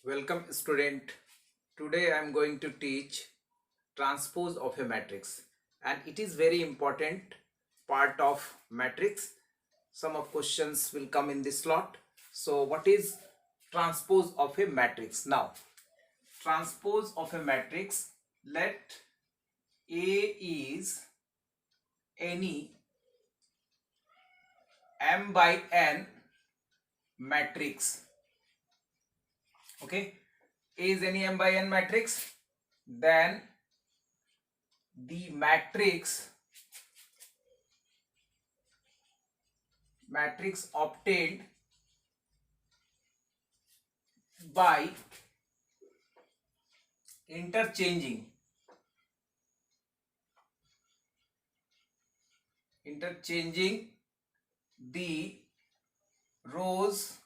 Welcome student. Today I am going to teach transpose of a matrix, and it is very important part of matrix. Some of questions will come in this slot. So what is transpose of a matrix? Now transpose of a matrix, let A is any m by n matrix. Okay, A is any m by n matrix, then the matrix obtained by interchanging the rows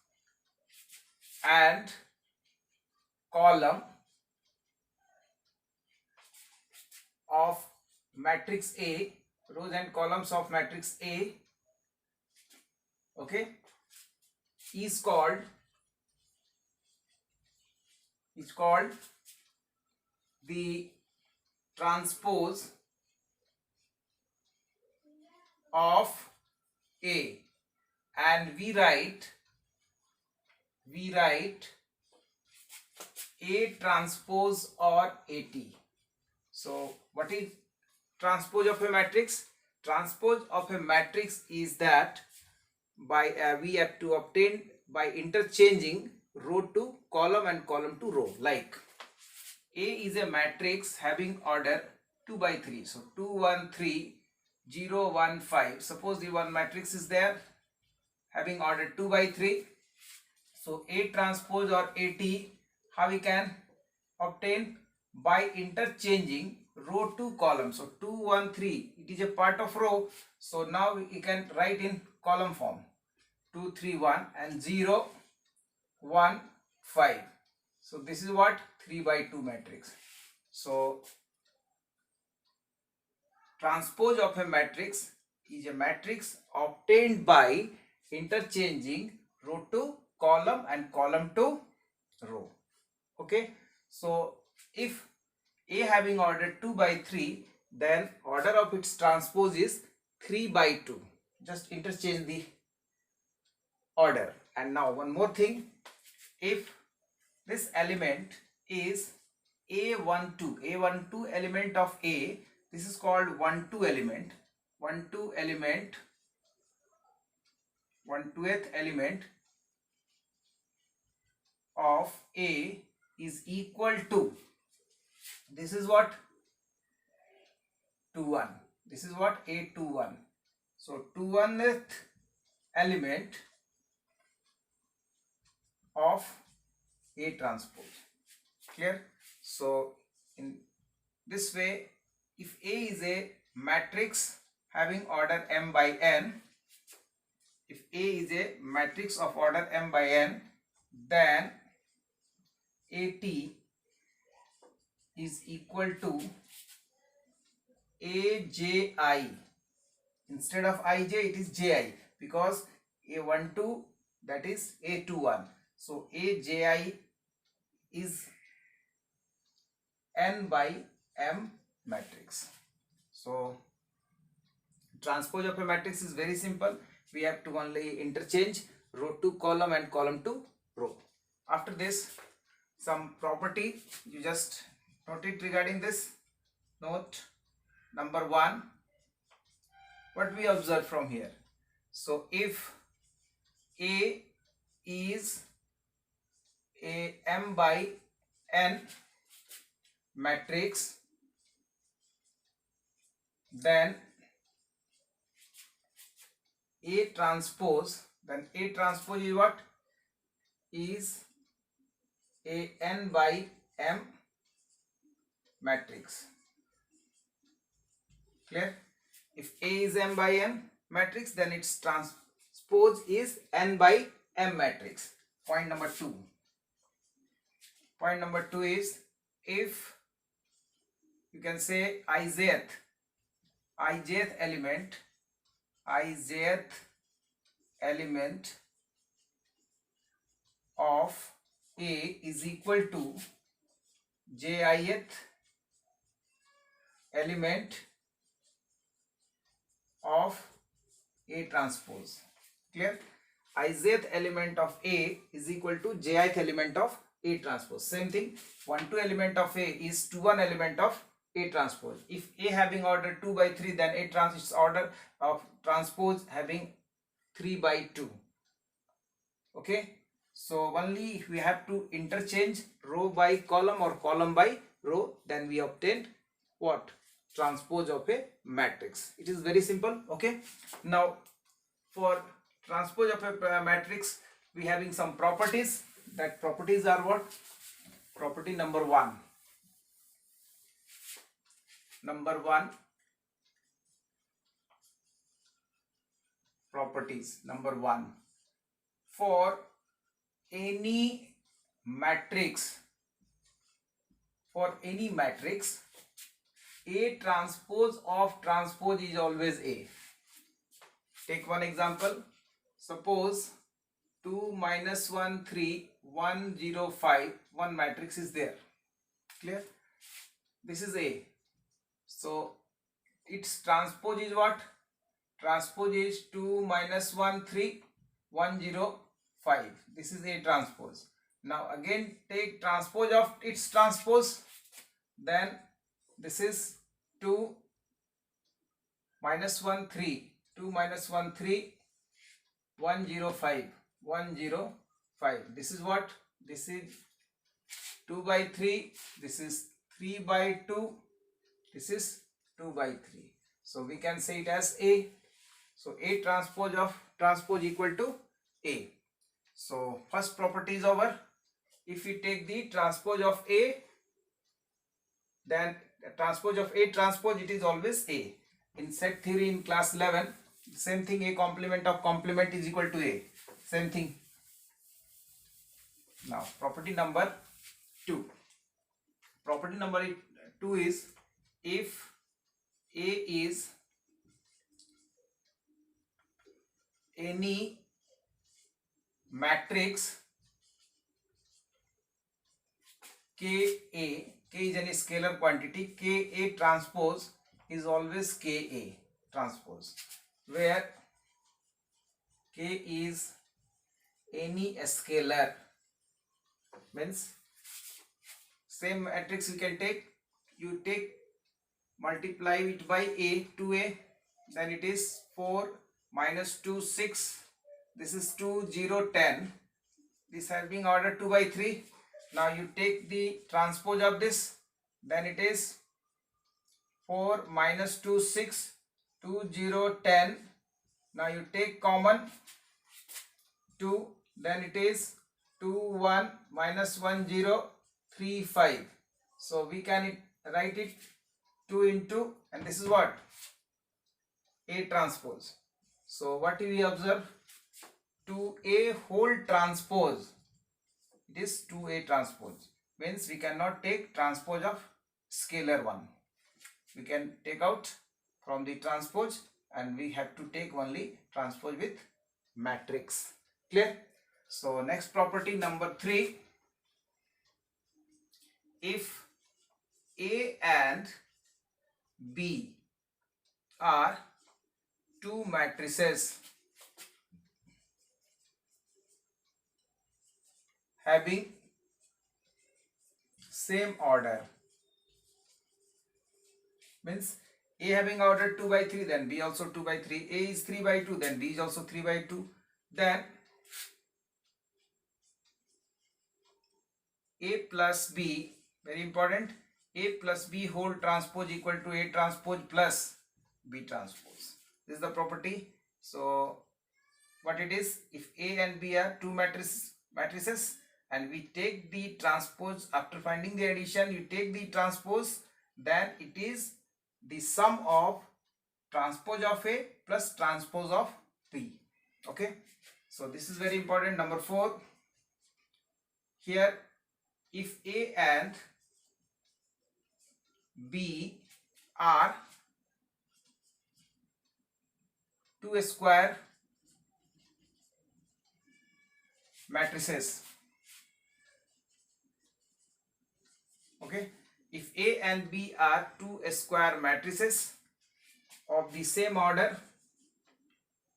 and column of matrix A, rows and columns of matrix A, okay, is called the transpose of A, and we write A transpose or AT. So what is transpose of a matrix? Transpose of a matrix is that by we have to obtain by interchanging row to column and column to row. Like A is a matrix having order 2 by 3. So 2, 1, 3, 0, 1, 5. Suppose the one matrix is there having order 2 by 3. So A transpose or AT, how we can obtain? By interchanging row to column. So 2, 1, 3, it is a part of row. So now we can write in column form 2, 3, 1 and 0, 1, 5. So this is what 3 by 2 matrix. So transpose of a matrix is a matrix obtained by interchanging row to column and column to row. Okay, so if A having order 2 by 3, then order of its transpose is 3 by 2. Just interchange the order. And now one more thing, if this element is A12 element of A, this is called 1-2 element. 1-2th element of A is equal to, this is what 21. This is what A21. So 21th element of A transpose. Clear? So in this way, if A is a matrix having order m by n, if A is a matrix of order m by n, then AT is equal to AJI. Instead of IJ, it is JI, because A12, that is A21. So AJI is n by m matrix. So transpose of a matrix is very simple. We have to only interchange row to column and column to row. After this, some property you just note it regarding this. Note number 1, what we observe from here. So if A is a m by n matrix, then A transpose is what? Is a n by m matrix. Clear? If A is m by n matrix, then its transpose is n by m matrix. Point number 2. Point number 2 is, if you can say ijth element of A is equal to jith element of A transpose. Clear? Ith element of A is equal to jith element of A transpose. Same thing. 1 2 element of A is 2 1 element of A transpose. If A having order 2 by 3, then A is order of transpose having 3 by 2. Okay. So only if we have to interchange row by column or column by row, then we obtained what? Transpose of a matrix. It is very simple. Okay. Now for transpose of a matrix, we having some properties. That properties are what? Property number 1. Number 1, properties number 1. For any matrix, A transpose of transpose is always A. Take one example. Suppose 2 minus 1 3 1 0 5, one matrix is there. Clear? This is A. So its transpose is what? Transpose is 2 minus 1 3 1 0 5. This is A transpose. Now again take transpose of its transpose. Then this is 2 minus 1 3 2 minus 1 3 1 0 5 1 0 5. This is what? This is 2 by 3. This is 3 by 2. This is 2 by 3. So we can say it as A. So A transpose of transpose equal to A. So first property is over. If we take the transpose of A, then transpose of A transpose, it is always A. In set theory in class 11, same thing, A complement of complement is equal to A. Same thing. Now property number 2. Property number 2 is, if A is any matrix Ka, K is any scalar quantity, Ka transpose is always Ka transpose, where K is any scalar, means same matrix you can take, you take multiply it by A, 2A, then it is 4 minus 2 6, this is 2 0 10, this has been ordered 2 by 3. Now you take the transpose of this, then it is 4 minus 2 6 2 0 10. Now you take common 2, then it is 2 1 minus 1 0 3 5. So we can write it 2 into, and this is what? A transpose. So what do we observe? 2A whole transpose, it is 2A transpose, means we cannot take transpose of scalar one. We can take out from the transpose and we have to take only transpose with matrix. Clear? So next property number 3, if A and B are two matrices having same order, means A having order 2 by 3, then B also 2 by 3, A is 3 by 2, then B is also 3 by 2, then A plus B, very important, A plus B whole transpose equal to A transpose plus B transpose. This is the property. So what it is, if A and B are two matrices and we take the transpose, after finding the addition you take the transpose, then it is the sum of transpose of A plus transpose of B. Okay, so this is very important. Number 4, here if A and B are two square matrices, Okay, if A and B are two square matrices of the same order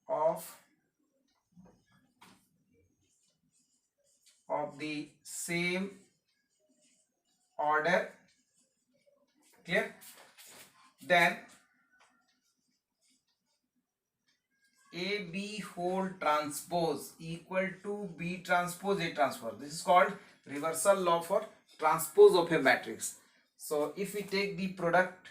of the same order, clear, then AB whole transpose equal to B transpose A transpose. This is called reversal law for transpose of a matrix. So if we take the product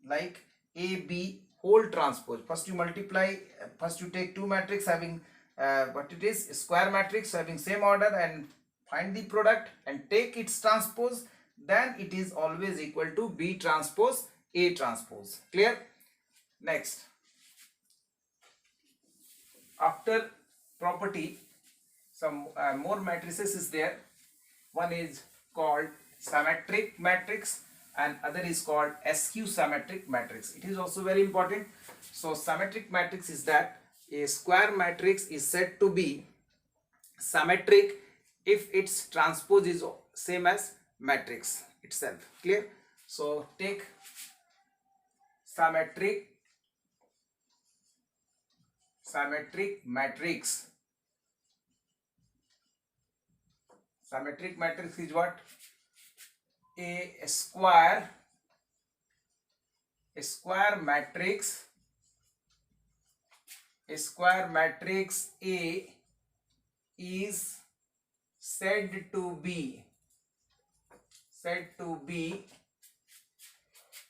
like AB whole transpose, first you multiply, first you take two matrix having what it is, square matrix having same order, and find the product and take its transpose, then it is always equal to B transpose A transpose. Clear? Next, after property, some more matrices is there. One is called symmetric matrix and other is called skew symmetric matrix. It is also very important. So symmetric matrix is that a square matrix is said to be symmetric if its transpose is same as matrix itself. Clear? So take symmetric matrix. Symmetric matrix is what? A square matrix. A square matrix A is said to be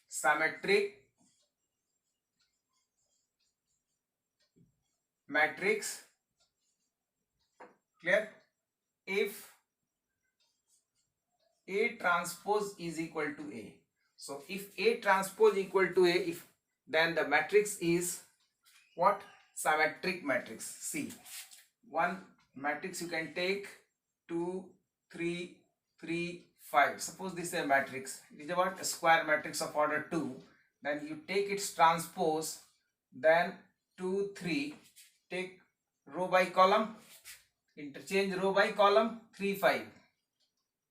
symmetric matrix. Clear? If A transpose is equal to A. So if A transpose equal to A, then the matrix is what? Symmetric matrix. See, one matrix you can take 2, 3, 3, 5. Suppose this is a matrix. It is what? A square matrix of order 2. Then you take its transpose, then 2, 3. Take row by column, interchange row by column, 3, 5.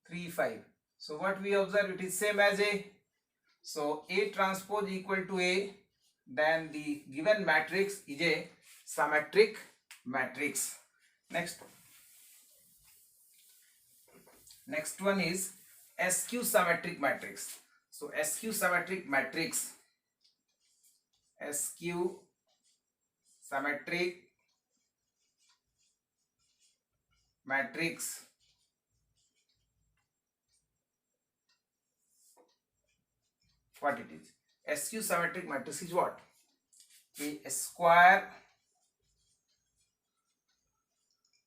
3, 5. So what we observe, it is same as A. So A transpose equal to A, then the given matrix is a symmetric matrix. Next one is skew symmetric matrix. So skew symmetric matrix, skew symmetric matrix what it is? Skew symmetric matrix is what? A square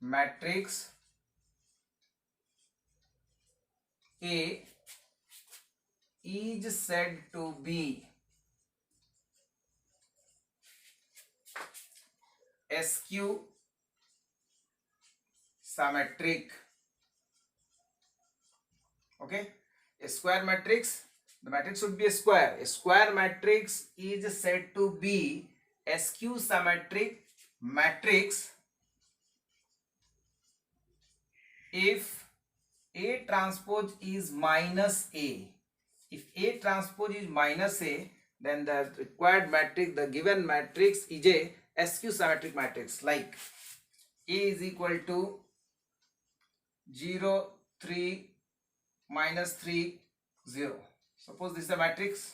matrix A is said to be skew symmetric. Okay, a square matrix, the matrix should be a square. A square matrix is said to be a skew symmetric matrix if A transpose is minus A. If A transpose is minus A, then the required matrix, the given matrix is a skew symmetric matrix. Like A is equal to 0, 3, minus 3, 0. Suppose this is a matrix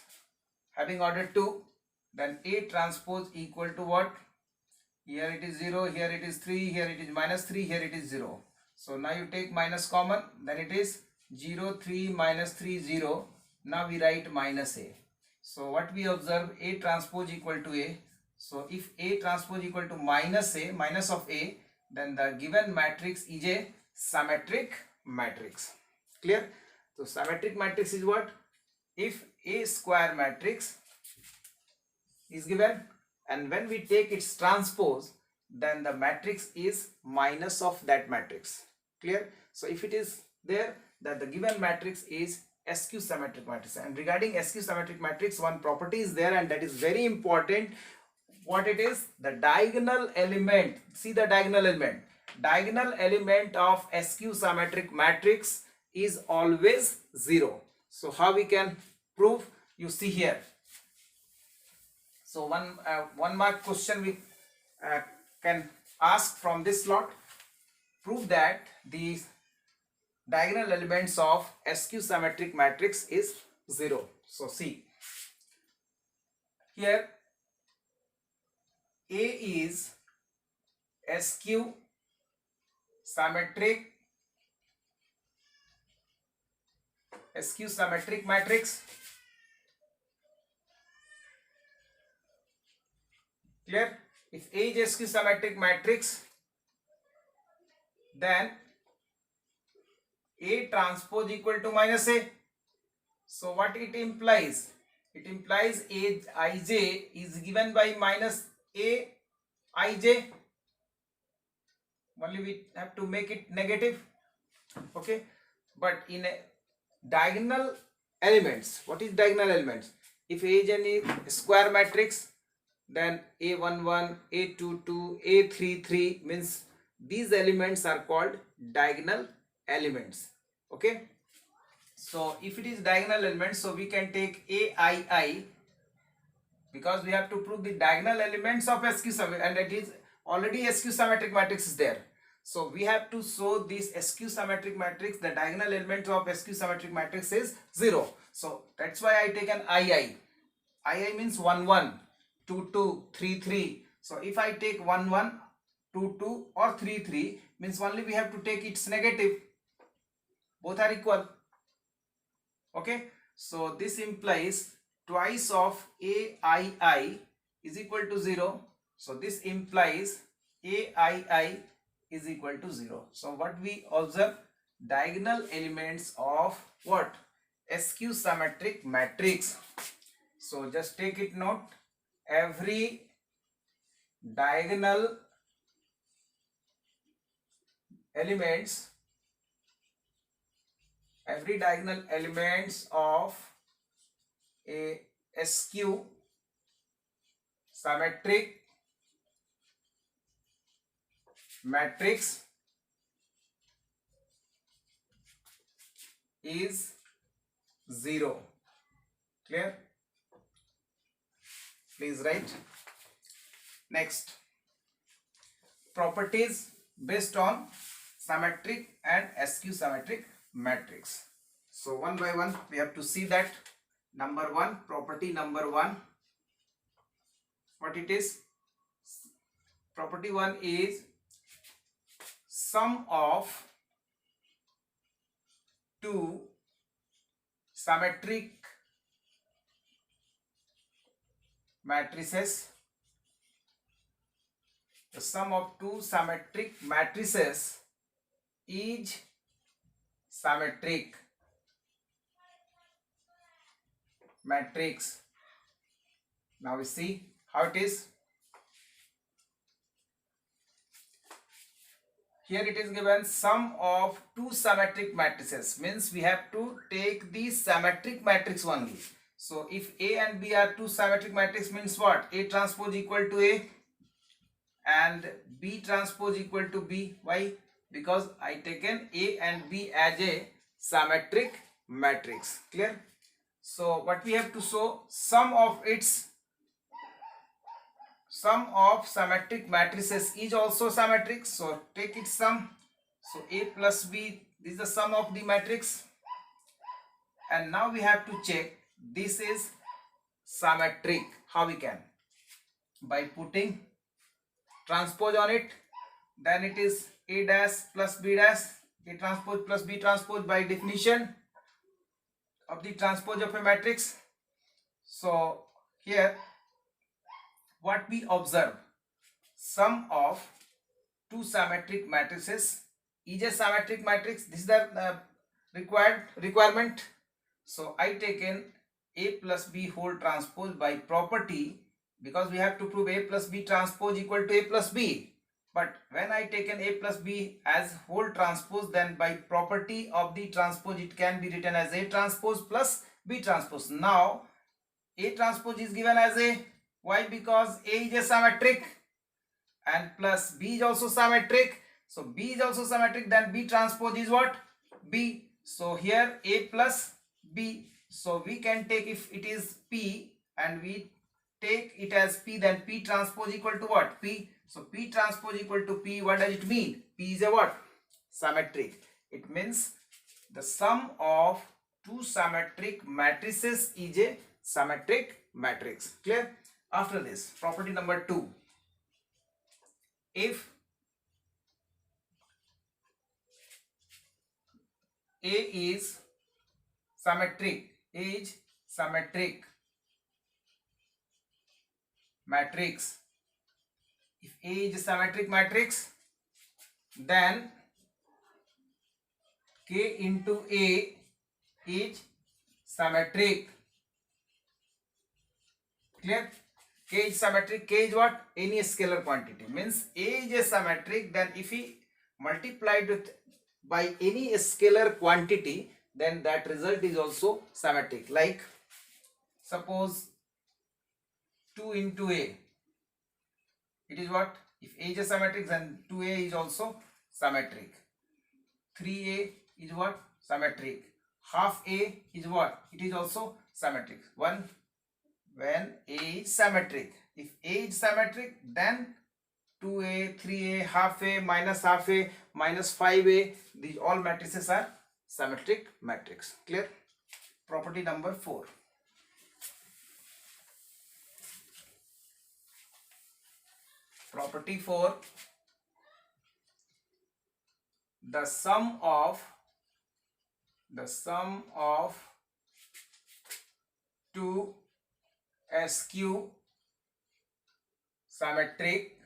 having order 2, then A transpose equal to what? Here it is 0, here it is 3, here it is minus 3, here it is 0. So now you take minus common, then it is 0, 3, minus 3, 0. Now we write minus A. So what we observe, A transpose equal to A. So if A transpose equal to minus A, minus of A, then the given matrix is a symmetric matrix. Clear? So symmetric matrix is what? If A square matrix is given and when we take its transpose, then the matrix is minus of that matrix. Clear? So if it is there, that the given matrix is skew symmetric matrix. And regarding skew symmetric matrix, one property is there and that is very important. What it is? The diagonal element. See the diagonal element. Diagonal element of skew symmetric matrix is always 0. So how we can prove? You see here. So one mark question we can ask from this lot. Prove that the diagonal elements of skew symmetric matrix is 0. So see here, A is skew symmetric matrix. Clear? If A is skew symmetric matrix, then A transpose equal to minus A. So what it implies? It implies A ij is given by minus A ij. Only we have to make it negative. Okay. But in a diagonal elements, what is diagonal elements? If A is a square matrix, then A11, A22, A33 means these elements are called diagonal elements. Okay. So if it is diagonal elements, so we can take AII, because we have to prove the diagonal elements of skew symmetric, and it is already skew symmetric matrix is there. So we have to show this skew symmetric matrix, the diagonal element of skew symmetric matrix is 0. So that's why I take an II. II means 1 1, 2 2, 3 3. So if I take 1 1, 2 2 or 3 3, means only we have to take its negative. Both are equal. Okay. So this implies twice of AII is equal to 0. So this implies AII is equal to 0. So what we observe? Diagonal elements of what? Skew symmetric matrix. So just take it note. Every diagonal elements of a skew symmetric matrix is 0. Clear? Please write. Next, properties based on symmetric and skew symmetric matrix. So one by one we have to see that. Number 1, property number 1, what it is? Property 1 is sum of two symmetric matrices. The sum of two symmetric matrices is symmetric matrix. Now we see how it is. Here it is given sum of two symmetric matrices, means we have to take the symmetric matrix only. So if A and B are two symmetric matrix, means what? A transpose equal to A and B transpose equal to B. Why? Because I taken A and B as a symmetric matrix. Clear? So what we have to show? Sum of symmetric matrices is also symmetric. So take its sum. So A plus B, this is the sum of the matrix. And now we have to check this is symmetric. How we can? By putting transpose on it. Then it is A dash plus B dash. A transpose plus B transpose by definition of the transpose of a matrix. So here what we observe? Sum of two symmetric matrices is a symmetric matrix. This is the requirement. So I taken A plus B whole transpose by property, because we have to prove A plus B transpose equal to A plus B. But when I taken A plus B as whole transpose, then by property of the transpose it can be written as A transpose plus B transpose. Now A transpose is given as A. Why? Because A is a symmetric and plus B is also symmetric. So B is also symmetric, then B transpose is what? B. So here A plus B. So we can take, if it is P and we take it as P, then P transpose equal to what? P. So P transpose equal to P. What does it mean? P is a what? Symmetric. It means the sum of two symmetric matrices is a symmetric matrix. Clear? After this, property number 2. If A is symmetric matrix. If A is a symmetric matrix, then K into A is symmetric. Clear? K is symmetric. K is what? Any scalar quantity. Means A is a symmetric, then if we multiplied with by any scalar quantity, then that result is also symmetric. Like suppose 2 into A, it is what? If A is a symmetric, then 2A is also symmetric. 3A is what? Symmetric. Half A is what? It is also symmetric. When A is symmetric. If A is symmetric, then 2A, 3A, half A, minus 5A, these all matrices are symmetric matrix. Clear? Property number 4. Property 4. The sum of two skew symmetric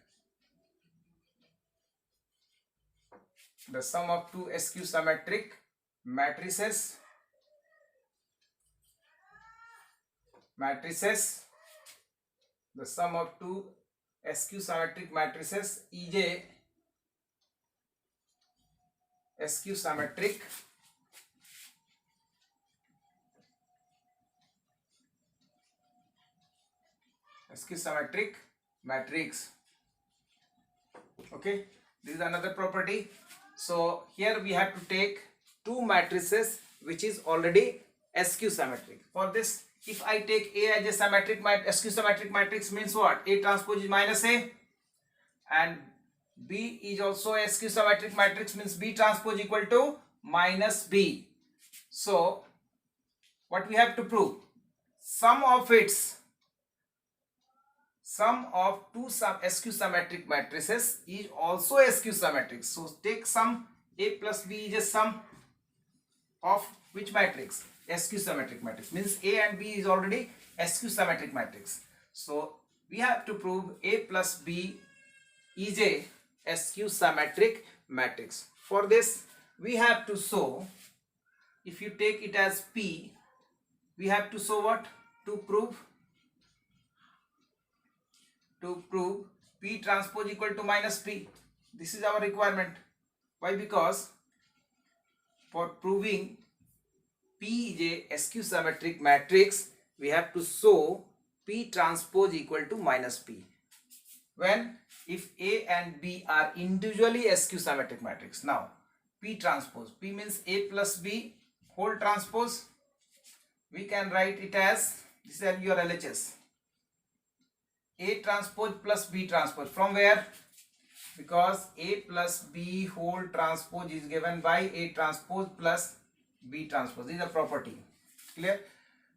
matrices the sum of two skew symmetric matrices is a skew symmetric matrix. Okay, this is another property. So here we have to take two matrices which is already skew symmetric. For this, if I take A as a skew symmetric matrix, means what? A transpose is minus A, and B is also a skew symmetric matrix, means B transpose equal to minus B. So what we have to prove? Sum of two skew symmetric matrices is also a skew symmetric. So take sum. A plus B is a sum of which matrix? Skew symmetric matrix. Means A and B is already skew symmetric matrix. So we have to prove A plus B is a skew symmetric matrix. For this, we have to show, if you take it as P, we have to show what? To prove P transpose equal to minus P. This is our requirement. Why? Because for proving P is a skew symmetric matrix, we have to show P transpose equal to minus P. When? If A and B are individually skew symmetric matrix. Now, P transpose. P means A plus B whole transpose. We can write it as, this is your LHS. A transpose plus B transpose. From where? Because A plus B whole transpose is given by A transpose plus B transpose. This is a property. Clear?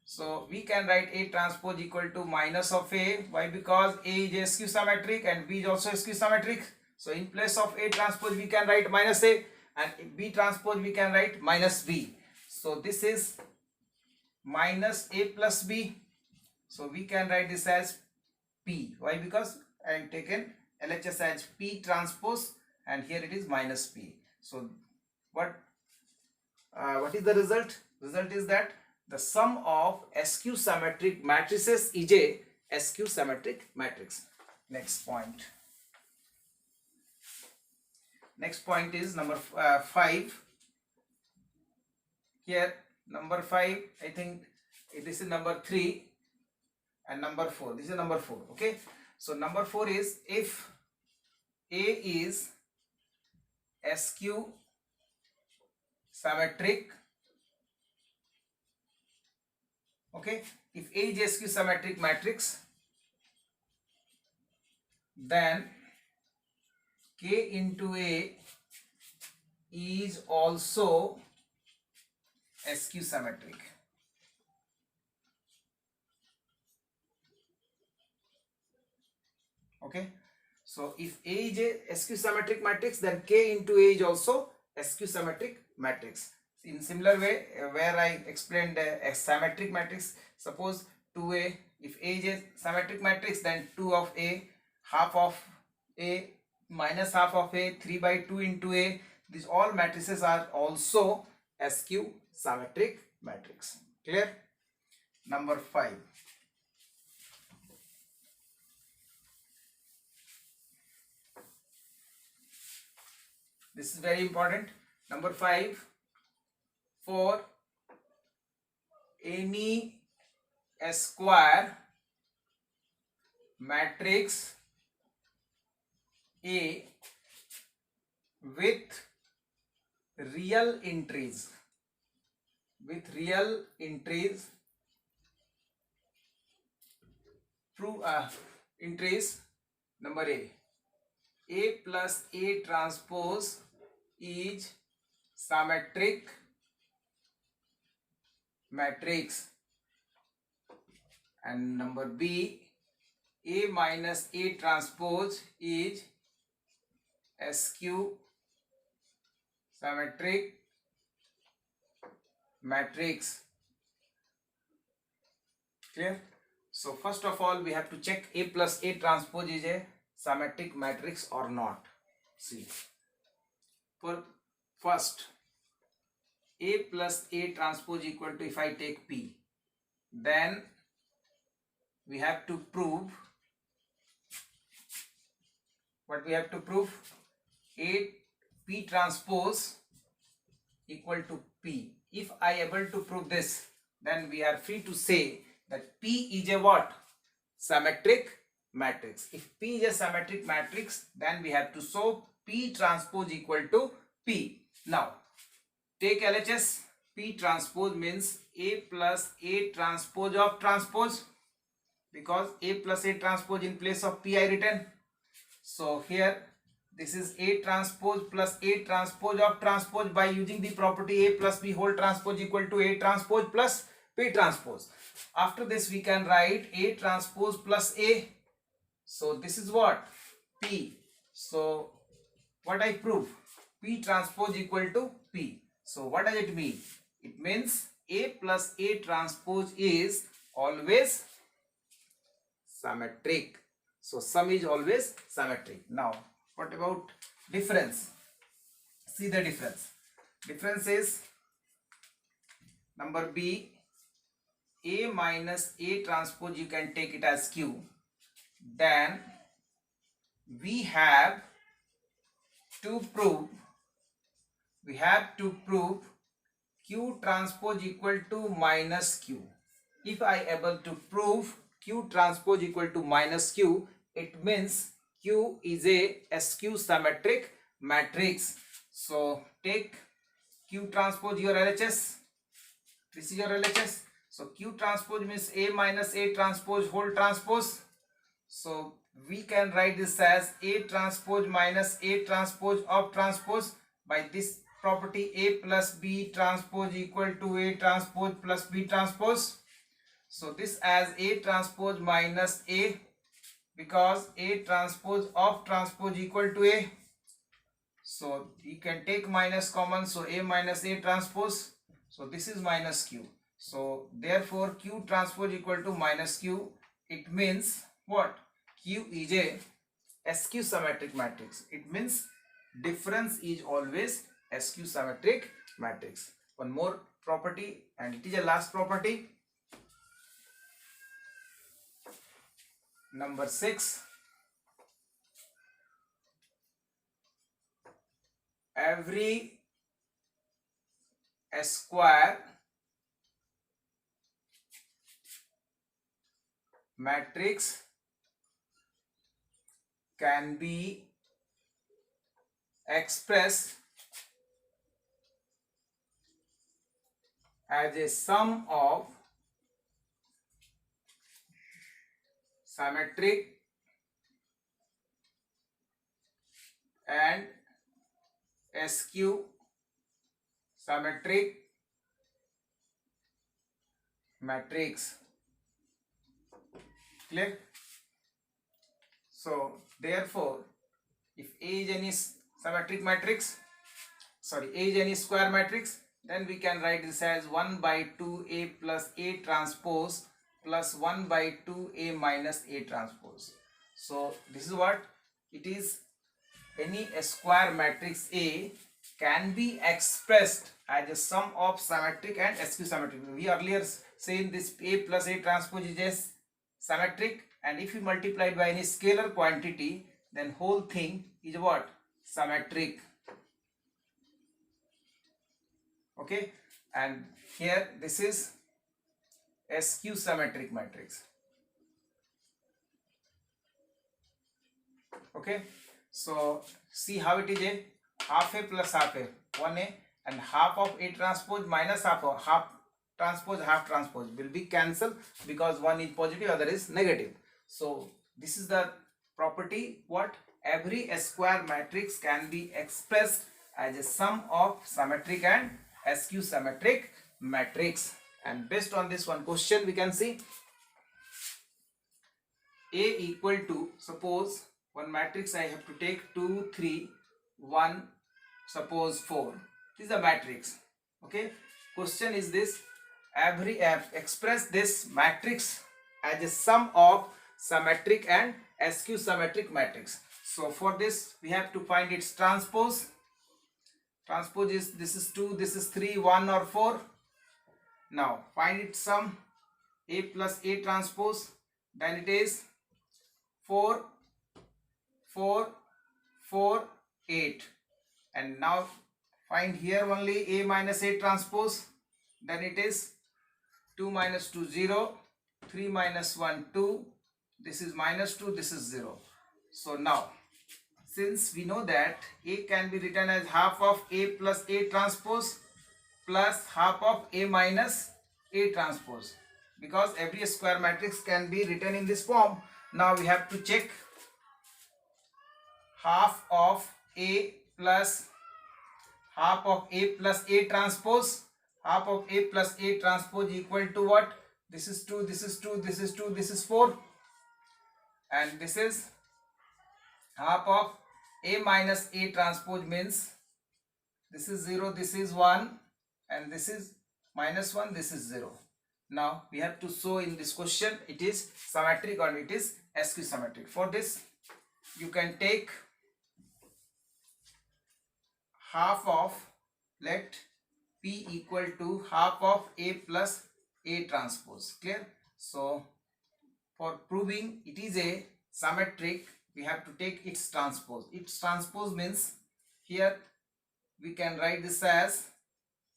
So we can write A transpose equal to minus of A. Why? Because A is a skew symmetric and B is also a skew symmetric. So in place of A transpose we can write minus A, and B transpose we can write minus B. So this is minus A plus B. So we can write this as P. Why? Because I have taken LHS as P transpose and here it is minus P. So what is the result? Result is that the sum of skew symmetric matrices is a skew symmetric matrix. Next point. Next point is number 5. Here number 5, I think this is number 3 and number 4. This is number 4. Okay. So number 4 is, if A is skew symmetric Okay, if A is a skew symmetric matrix, then K into A is also a skew symmetric. Okay, so if A is a skew symmetric matrix, then K into A is also a skew symmetric matrix. In similar way, where I explained a symmetric matrix, suppose 2A, if A is a symmetric matrix, then 2 of A, half of A, minus half of A, 3 by 2 into A, these all matrices are also a skew symmetric matrix. Clear? Number 5. This is very important. Number 5, for any square matrix A with real entries, prove entries. Number A plus A transpose is symmetric matrix, and number B, A minus A transpose is a skew symmetric matrix. Clear? So first of all, we have to check A plus A transpose is a symmetric matrix or not. See, for first, A plus A transpose equal to, if I take P, then we have to prove, what we have to prove? A P transpose equal to P. If I able to prove this, then we are free to say that P is a what? Symmetric matrix. If P is a symmetric matrix, then we have to show P transpose equal to P. Now, take LHS. P transpose means A plus A transpose of transpose, because A plus A transpose in place of P I written. So here this is A transpose plus A transpose of transpose by using the property A plus B whole transpose equal to A transpose plus P transpose. After this we can write A transpose plus A. So this is what? P. So what I prove? P transpose equal to P. So what does it mean? It means A plus A transpose is always symmetric. So sum is always symmetric. Now what about difference? See the difference. Difference is number B, A minus A transpose, you can take it as Q. Then we have to prove Q transpose equal to minus Q. If I able to prove Q transpose equal to minus Q, it means Q is a skew symmetric matrix. So take Q transpose, your LHS. This is your LHS. So Q transpose means A minus A transpose whole transpose. So we can write this as A transpose minus A transpose of transpose by this property A plus B transpose equal to A transpose plus B transpose. So this as A transpose minus A, because A transpose of transpose equal to A. So you can take minus common, so A minus A transpose. So this is minus Q. So therefore Q transpose equal to minus Q. It means what? Q is a skew symmetric matrix. It means difference is always a skew symmetric matrix. One more property, and it is a last property. Number 6. Every square matrix can be expressed as a sum of symmetric and skew symmetric matrix. Clear? So therefore, if A is any symmetric matrix, A is any square matrix, then we can write this as 1 by 2A plus A transpose plus 1 by 2A minus A transpose. So this is what it is. Any square matrix A can be expressed as a sum of symmetric and skew symmetric. We earlier said this A plus A transpose is symmetric, and if you multiply it by any scalar quantity, then whole thing is what? Symmetric. Okay, and here this is skew symmetric matrix. Okay, so see how it is a half A plus half A, 1A, and half of A transpose minus half of half transpose will be cancelled because one is positive, other is negative. So this is the property what every square matrix can be expressed as a sum of symmetric and skew symmetric matrix. And based on this one question, we can see A equal to, suppose one matrix I have to take 2, 3, 1, suppose 4. This is a matrix. Okay, question is this: every express this matrix as a sum of symmetric and skew symmetric matrix. So for this we have to find its transpose. Transpose is, this is 2, this is 3, 1 or 4. Now find its sum, A plus A transpose, then it is 4, 4, 4, 8. And now find here only A minus A transpose, then it is 2 minus 2, 0, 3 minus 1, 2, this is minus 2, this is 0. So now, since we know that A can be written as half of A plus A transpose plus half of A minus A transpose, because every square matrix can be written in this form. Now we have to check half of A plus A transpose. Half of A plus A transpose equal to what? This is 2, this is 2, this is 2, this is 4. And this is half of A minus A transpose, means this is 0, this is 1, and this is minus 1, this is 0. Now we have to show in this question it is symmetric or it is skew symmetric. For this you can take half of, let P equal to half of A plus A transpose. Clear? So for proving it is a symmetric, we have to take its transpose. Its transpose means here we can write this as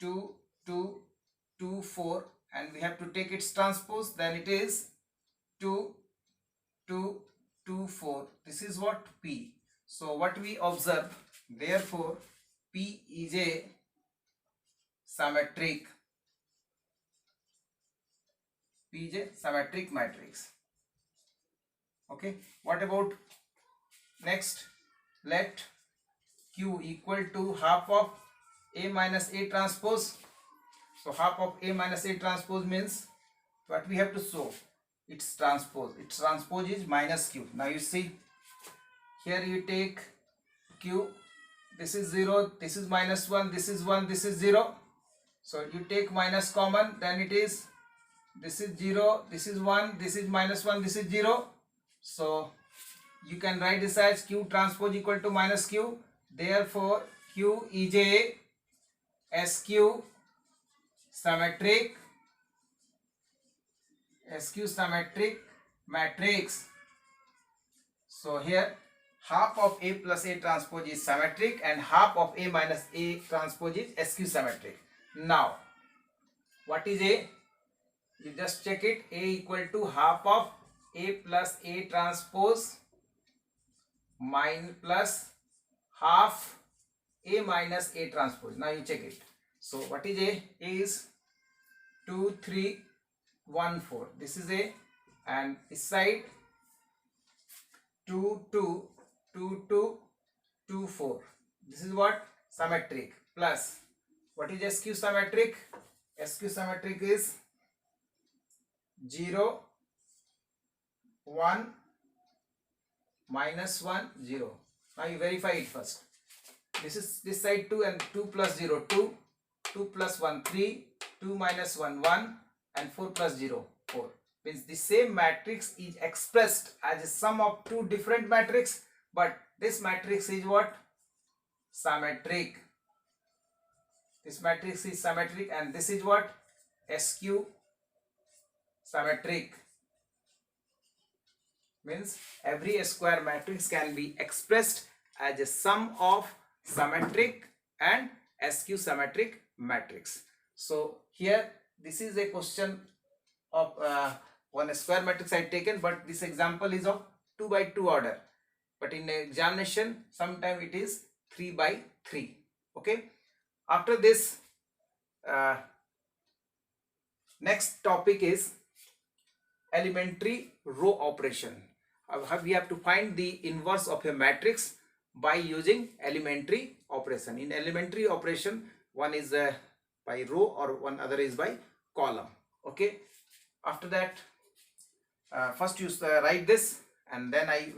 2, 2, 2, 4, and we have to take its transpose, then it is 2, 2, 2, 4. This is what? P. So what we observe, therefore P is a symmetric. P is a symmetric matrix. Okay, what about next? Let Q equal to half of A minus A transpose. So half of A minus A transpose means what we have to show? Its transpose. Its transpose is minus Q. Now you see here, you take Q, this is 0, this is minus 1, this is 1, this is 0. So you take minus common, then it is, this is 0, this is 1, this is minus 1, this is 0. So you can write this as Q transpose equal to minus Q. Therefore Q is a skew symmetric matrix. So here half of A plus A transpose is symmetric and half of A minus A transpose is skew symmetric. Now what is A? You just check it. A equal to half of A plus A transpose plus half A minus A transpose. Now you check it. So what is A? A is 2, 3, 1, 4. This is A, and this side 2 2 2 2 2 4. This is what? Symmetric. Plus, what is SQ symmetric? SQ symmetric is 0 1 minus 1 0. Now you verify it first. This is this side 2 and 2 plus 0 2, 2 plus 1 3, 2 minus 1 1 and 4 plus 0 4. Means the same matrix is expressed as a sum of two different matrices, but this matrix is what? Symmetric. This matrix is symmetric and this is what? SQ symmetric. Means every square matrix can be expressed as a sum of symmetric and SQ symmetric matrix. So here this is a question of one square matrix I taken, but this example is of 2 by 2 order, but in examination sometime it is 3 by 3. Okay, after this next topic is elementary row operation. We have to find the inverse of a matrix by using elementary operation. In elementary operation, one is by row or one other is by column. Okay, after that first you write this and then I